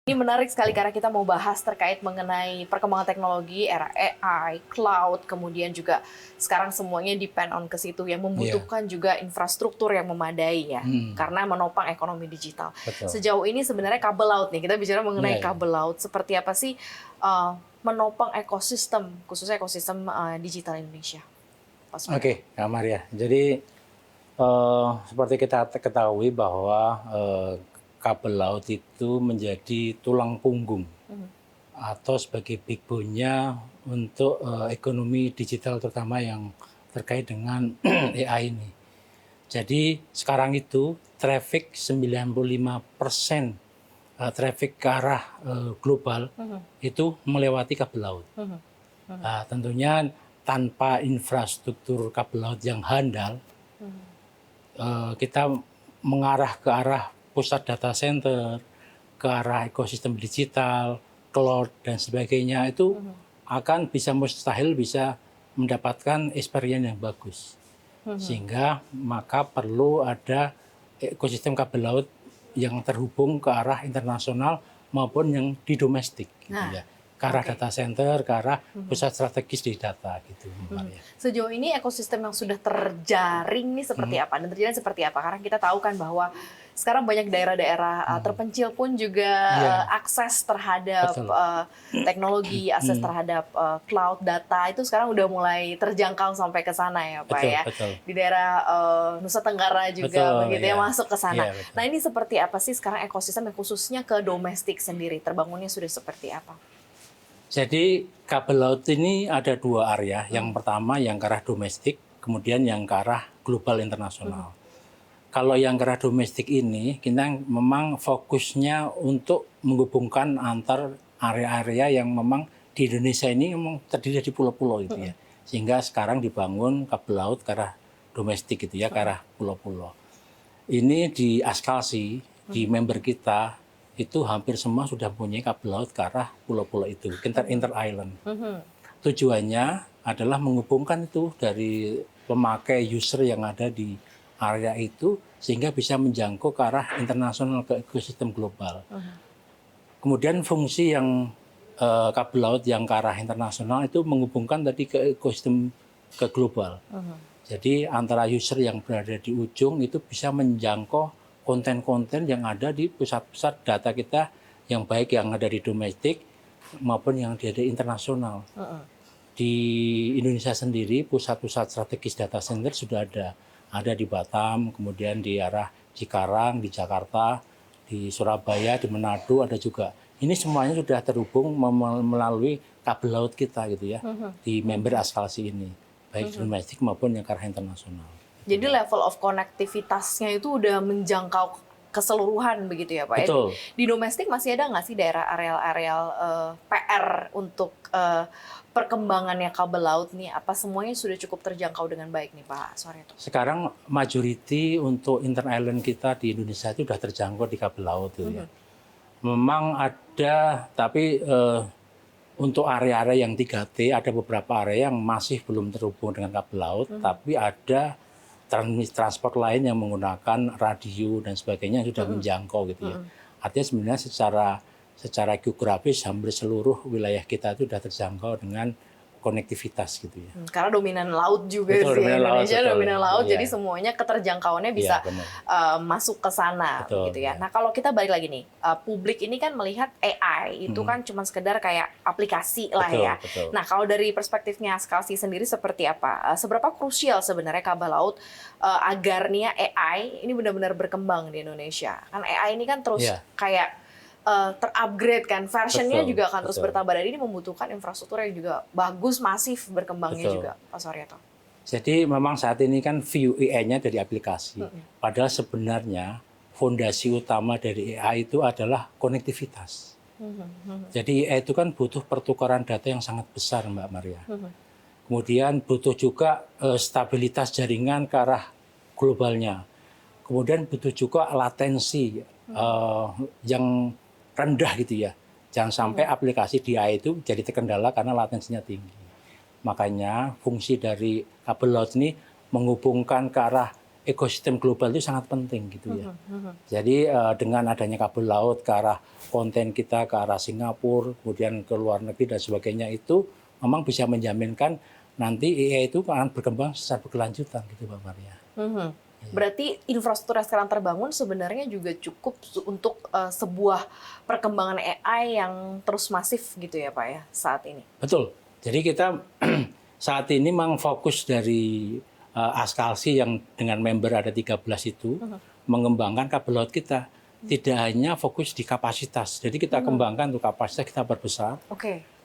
Ini menarik sekali karena kita mau bahas terkait mengenai perkembangan teknologi, era AI, cloud, kemudian juga sekarang semuanya depend on ke situ yang Iya, membutuhkan juga infrastruktur yang memadai ya, karena menopang ekonomi digital. betul. Sejauh ini sebenarnya kabel laut nih, kita bicara Iya, mengenai iya. kabel laut, seperti apa sih menopang ekosistem, khususnya ekosistem digital Indonesia, Pak Surya? Oke, Kak Maria. Jadi seperti kita ketahui bahwa kabel laut itu menjadi tulang punggung atau sebagai backbone-nya untuk ekonomi digital terutama yang terkait dengan AI ini. Jadi sekarang itu traffic 95% traffic ke arah global itu melewati kabel laut. Nah, tentunya tanpa infrastruktur kabel laut yang handal, kita mengarah ke arah pusat data center, ke arah ekosistem digital, cloud, dan sebagainya itu akan bisa mustahil bisa mendapatkan experience yang bagus. Sehingga maka perlu ada ekosistem kabel laut yang terhubung ke arah internasional maupun yang di domestik. Gitu Nah, ya. Ke arah oke. data center, ke arah pusat strategis di data gitu, Mbak ya. Sejauh ini ekosistem yang sudah terjaring nih seperti apa dan terjalin seperti apa? Karena kita tahu kan bahwa sekarang banyak daerah-daerah terpencil pun juga Iya, akses terhadap betul. teknologi, akses terhadap cloud data itu sekarang udah mulai terjangkau sampai ke sana ya Pak Betul, ya. betul. Di daerah Nusa Tenggara juga Betul, begitu ya ya. masuk ke sana. Iya, betul. Nah ini seperti apa sih sekarang ekosistem yang khususnya ke domestik sendiri terbangunnya sudah seperti apa? Jadi kabel laut ini ada dua area. Yang pertama yang ke arah domestik, kemudian yang ke arah global internasional. Kalau yang ke arah domestik ini, kita memang fokusnya untuk menghubungkan antar area-area yang memang di Indonesia ini memang terdiri dari pulau-pulau gitu ya. Sehingga sekarang dibangun kabel laut ke arah domestik gitu ya, ke arah pulau-pulau. Ini di Askalsi, di member kita, itu hampir semua sudah punya kabel laut ke arah pulau-pulau itu, inter-island. Tujuannya adalah menghubungkan itu dari pemakai user yang ada di area itu, sehingga bisa menjangkau ke arah internasional, ke ekosistem global. Kemudian fungsi yang kabel laut yang ke arah internasional itu menghubungkan tadi ke ekosistem ke global. Jadi antara user yang berada di ujung itu bisa menjangkau konten-konten yang ada di pusat-pusat data kita yang baik yang ada di domestik maupun yang ada di internasional. Di Indonesia sendiri pusat-pusat strategis data center sudah ada. Ada di Batam, kemudian di arah Cikarang, di Jakarta, di Surabaya, di Manado ada juga. Ini semuanya sudah terhubung melalui kabel laut kita gitu ya, di member Askalsi ini, baik domestik maupun yang ke arah internasional. Jadi level of konektivitasnya itu udah menjangkau keseluruhan begitu ya Pak. Betul. Di domestik masih ada nggak sih daerah areal-areal PR untuk perkembangannya kabel laut nih? Apa semuanya sudah cukup terjangkau dengan baik nih Pak Surya? Sekarang majority untuk inter-island kita di Indonesia itu sudah terjangkau di kabel laut gitu ya. Memang ada, tapi untuk area-area yang 3T ada beberapa area yang masih belum terhubung dengan kabel laut, tapi ada transport lain yang menggunakan radio dan sebagainya yang sudah menjangkau gitu ya. Artinya sebenarnya secara geografis hampir seluruh wilayah kita itu sudah terjangkau dengan konektivitas gitu ya. Karena dominan laut juga Betul, sih dominan laut, Indonesia betul. dominan laut, Iya. jadi semuanya keterjangkauannya Iya, bisa benar. masuk ke sana Betul, gitu ya. iya. Nah kalau kita balik lagi nih, publik ini kan melihat AI itu kan cuma sekedar kayak aplikasi lah Betul, ya. betul. Nah kalau dari perspektifnya Askalsi sendiri seperti apa? Seberapa krusial sebenarnya kabel laut agar nih ya AI ini benar-benar berkembang di Indonesia? Kan AI ini kan terus Iya. kayak terupgrade kan, versionnya Betul, juga akan terus betul. bertambah dan ini membutuhkan infrastruktur yang juga bagus, masif berkembangnya Betul. juga, Pak Suryato. Jadi memang saat ini kan view AI-nya dari aplikasi. Padahal sebenarnya fondasi utama dari AI itu adalah konektivitas. Jadi AI itu kan butuh pertukaran data yang sangat besar, Mbak Maria. Kemudian butuh juga stabilitas jaringan ke arah globalnya. Kemudian butuh juga latensi yang rendah gitu ya. Jangan sampai aplikasi di AI itu jadi terkendala karena latensinya tinggi. Makanya fungsi dari kabel laut ini menghubungkan ke arah ekosistem global itu sangat penting gitu ya. Jadi dengan adanya kabel laut ke arah konten kita, ke arah Singapura, kemudian ke luar negeri dan sebagainya itu memang bisa menjaminkan nanti AI itu akan berkembang secara berkelanjutan gitu Mbak Maria. Berarti infrastruktur yang sekarang terbangun sebenarnya juga cukup untuk sebuah perkembangan AI yang terus masif gitu ya Pak ya saat ini. Betul. Jadi kita saat ini memang fokus dari Askalsi yang dengan member ada 13 itu mengembangkan kabel laut kita. Tidak hanya fokus di kapasitas. Jadi kita kembangkan untuk kapasitas kita perbesar.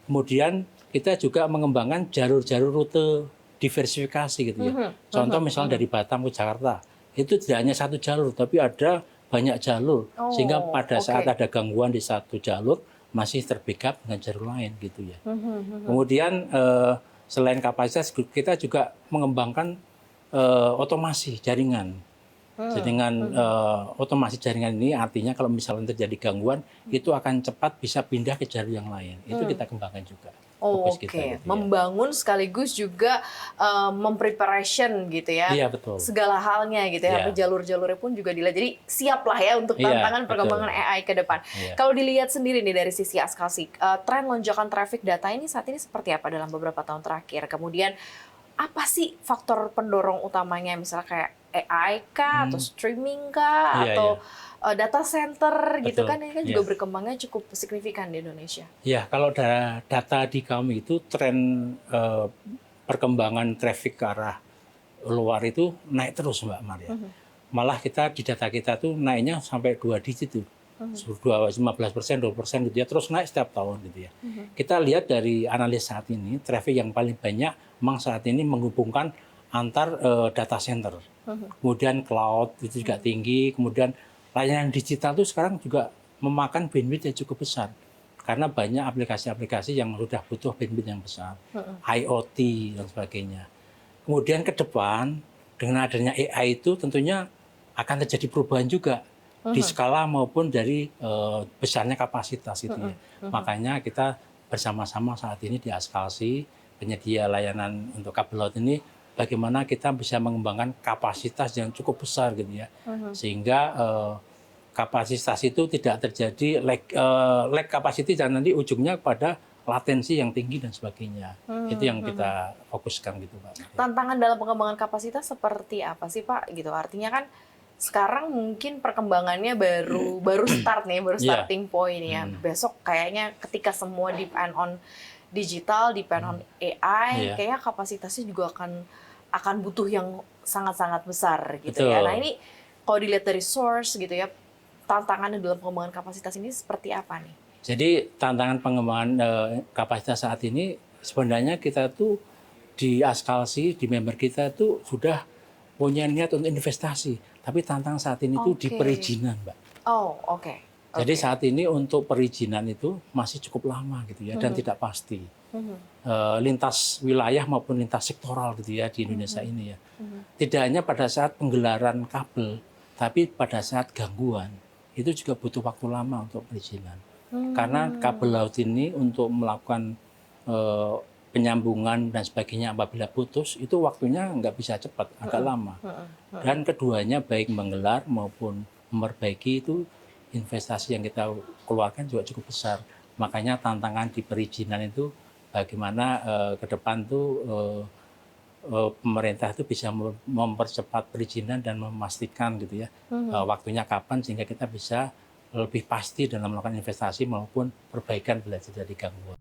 Kemudian kita juga mengembangkan jalur-jalur rute diversifikasi gitu ya. Contoh misalnya dari Batam ke Jakarta, itu tidak hanya satu jalur, tapi ada banyak jalur. Sehingga pada saat ada gangguan di satu jalur, masih terbackup dengan jalur lain gitu ya. Kemudian selain kapasitas, kita juga mengembangkan otomasi jaringan. Dengan otomasi jaringan ini artinya kalau misalnya terjadi gangguan, itu akan cepat bisa pindah ke jalur yang lain. Itu kita kembangkan juga. Oke, gitu ya. Membangun sekaligus juga mempreparation gitu ya. Iya, betul. Segala halnya gitu ya. Sampai jalur-jalurnya pun juga dilihat. Jadi siap lah ya untuk tantangan perkembangan AI ke depan. Kalau dilihat sendiri nih dari sisi Askalsi, tren lonjakan traffic data ini saat ini seperti apa dalam beberapa tahun terakhir? Kemudian apa sih faktor pendorong utamanya, misalnya kayak AI kah, atau streaming kah, atau data center gitu kan, ini kan juga berkembangnya cukup signifikan di Indonesia. Ya, kalau data di kami itu tren perkembangan traffic ke arah luar itu naik terus Mbak Maria. Malah kita di data kita tuh naiknya sampai 2 digit tuh. 15%, 20% gitu ya, terus naik setiap tahun gitu ya. Kita lihat dari analis saat ini, traffic yang paling banyak memang saat ini menghubungkan antar data center. Kemudian cloud itu juga tinggi, kemudian layanan digital itu sekarang juga memakan bandwidth yang cukup besar. Karena banyak aplikasi-aplikasi yang sudah butuh bandwidth yang besar. IoT dan sebagainya. Kemudian ke depan, dengan adanya AI itu tentunya akan terjadi perubahan juga. Di skala maupun dari besarnya kapasitas itu ya. Makanya kita bersama-sama saat ini di Askalsi, penyedia layanan untuk kabel laut ini, bagaimana kita bisa mengembangkan kapasitas yang cukup besar gitu ya, sehingga kapasitas itu tidak terjadi lag capacity dan nanti ujungnya pada latensi yang tinggi dan sebagainya. Itu yang kita fokuskan gitu Pak. Tantangan dalam pengembangan kapasitas seperti apa sih Pak? Gitu artinya kan sekarang mungkin perkembangannya baru start nih, baru starting point ya. Besok kayaknya ketika semua depend on digital, depend on AI, kayaknya kapasitasnya juga akan butuh yang sangat-sangat besar gitu ya. Nah ini kalau dilihat dari source gitu ya, tantangannya dalam pengembangan kapasitas ini seperti apa nih? Jadi tantangan pengembangan kapasitas saat ini sebenarnya kita tuh di Askalsi, di member kita tuh sudah punya niat untuk investasi. Tapi tantangan saat ini tuh di perizinan, Mbak. Jadi saat ini untuk perizinan itu masih cukup lama gitu ya, dan tidak pasti. Lintas wilayah maupun lintas sektoral gitu ya di Indonesia ini ya. Tidak hanya pada saat penggelaran kabel, tapi pada saat gangguan itu juga butuh waktu lama untuk perizinan. Karena kabel laut ini untuk melakukan penyambungan dan sebagainya apabila putus itu waktunya nggak bisa cepat, agak lama. Dan keduanya baik menggelar maupun memperbaiki itu investasi yang kita keluarkan juga cukup besar. Makanya tantangan di perizinan itu bagaimana ke depan tuh pemerintah itu bisa mempercepat perizinan dan memastikan gitu ya waktunya kapan sehingga kita bisa lebih pasti dalam melakukan investasi maupun perbaikan bila terjadi gangguan.